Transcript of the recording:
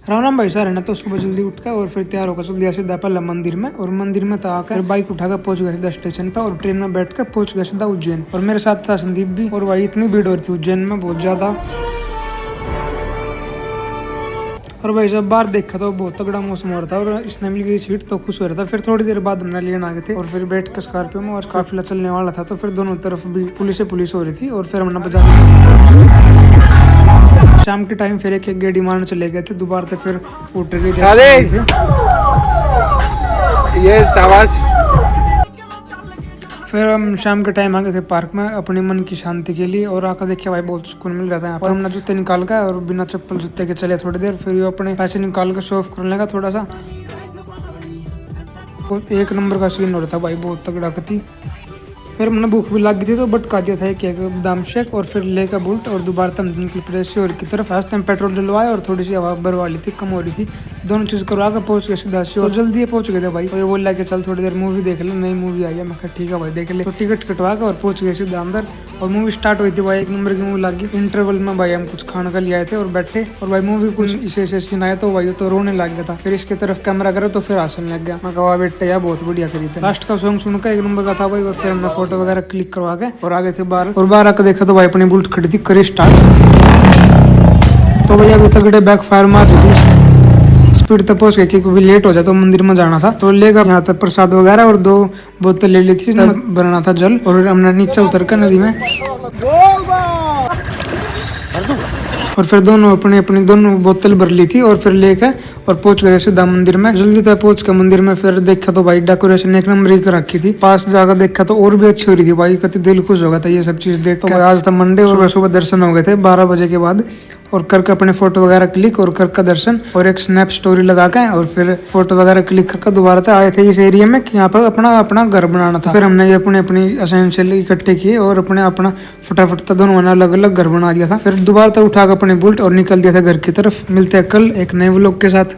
राम राम भाई सर है ना। तो सुबह जल्दी उठ कर और फिर तैयार होकर चल दिया सीधा पहले मंदिर में, और मंदिर में तो आकर बाइक उठाकर पहुंच गया सीधा स्टेशन पर, और ट्रेन में बैठकर पहुंच गया सीधा उज्जैन। और मेरे साथ था संदीप भी। और भाई इतनी भीड़ हो रही थी उज्जैन में, बहुत ज्यादा। और भाई जब बाहर देखा तो बहुत तगड़ा मौसम हो रहा था, और इसने मिल गई सीट तो खुश हो रहा था। फिर थोड़ी देर बाद हमने लेने आ गए थे, और फिर बैठ कर स्कॉर्पियो में, और काफिला चलने वाला था। तो फिर दोनों तरफ भी पुलिस हो रही थी, और फिर हमने बजा शाम के टाइम फिर एक गाड़ी मारने चले गए थे दोबारा। तो फिर उठ गए ये शाबाश। फिर हम शाम के टाइम आ गए थे पार्क में अपने मन की शांति के लिए, और आकर देखिए भाई बहुत सुकून मिल रहा था यहाँ पर। हमने जूते निकाल कर और बिना चप्पल जूते के चले थोड़ी देर, फिर ये अपने पैसे निकाल कर शो ऑफ करने लगा थोड़ा सा। एक नंबर का सीन हो रहा था भाई, बहुत तगड़ा थी। फिर हमने भूख भी लग गई थी तो बटका दिया था एक बादाम शेक, और फिर लेकर बुल्ट, और दोबारा तम निकल पड़े शिवर की तरफ। आज टाइम पेट्रोल डलवाया और थोड़ी सी हवा भरवा ली थी, कम हो रही थी। दोनों चीज करवा कर पहुंच गए सीधा शिवर। जल्दी पहुंच गए थे भाई। और ये बोल के चल थोड़ी देर मूवी देख ले, नई मूवी आई है। मैं कहा ठीक है भाई देख ले। तो टिकट कटवा कर और पहुंच गए सीधा अंदर, और मूवी स्टार्ट हुई थी भाई। एक नंबर की मूवी लगी। इंटरवल में भाई हम कुछ खाने का ले आए थे और बैठे, और भाई मूवी कुछ ऐसे सीन आया तो भाई तो रोने लग गया था। फिर इसके तरफ कैमरा करे तो फिर हंसने लग गया। मैं कहा बेटे यार बहुत बढ़िया करी थी। लास्ट का सॉन्ग सुनकर एक नंबर का था भाई। और फिर हमने फोटो वगैरह क्लिक करवा के और आगे थे बाहर, और बाहर आकर देखा तो भाई अपनी बुलेट खड़ी थी करे स्टार्ट। तो भैया अभी तगड़े बैक फायर मार रही थी, स्पीड तक पहुंच गए क्योंकि लेट हो जाए तो मंदिर में जाना था। तो लेकर यहाँ तक प्रसाद वगैरह और 2 बोतल ले ली थी, भरना था जल। और हमने नीचे उतर कर नदी में, और फिर दोनों अपनी दोनों बोतल भर ली थी, और फिर लेकर और पहुंच गए सीधा मंदिर में। जल्दी तक पहुंच के मंदिर में फिर देखा तो भाई डेकोरेशन एक नंबर ही कर रखी थी। पास जाकर देखा तो और भी अच्छी हो रही थी भाई, कति दिल खुश हो गया था ये सब चीज देख। तो आज था मंडे, और सुबह दर्शन हो गए थे 12 बजे के बाद, और करके अपने फोटो वगैरह क्लिक और करके दर्शन, और एक स्नैप स्टोरी लगा के, और फिर फोटो वगैरह क्लिक करके दोबारा से आए थे इस एरिया में कि यहाँ पर अपना घर बनाना था। फिर हमने ये अपनी एसेंशियल इकट्ठे किए और अपना फटाफट दोनों ने अलग अलग घर बना दिया था। फिर दोबारा तो उठा कर अपने बुलेट और निकल दिया था घर की तरफ। मिलते हैं कल एक नए व्लॉग के साथ।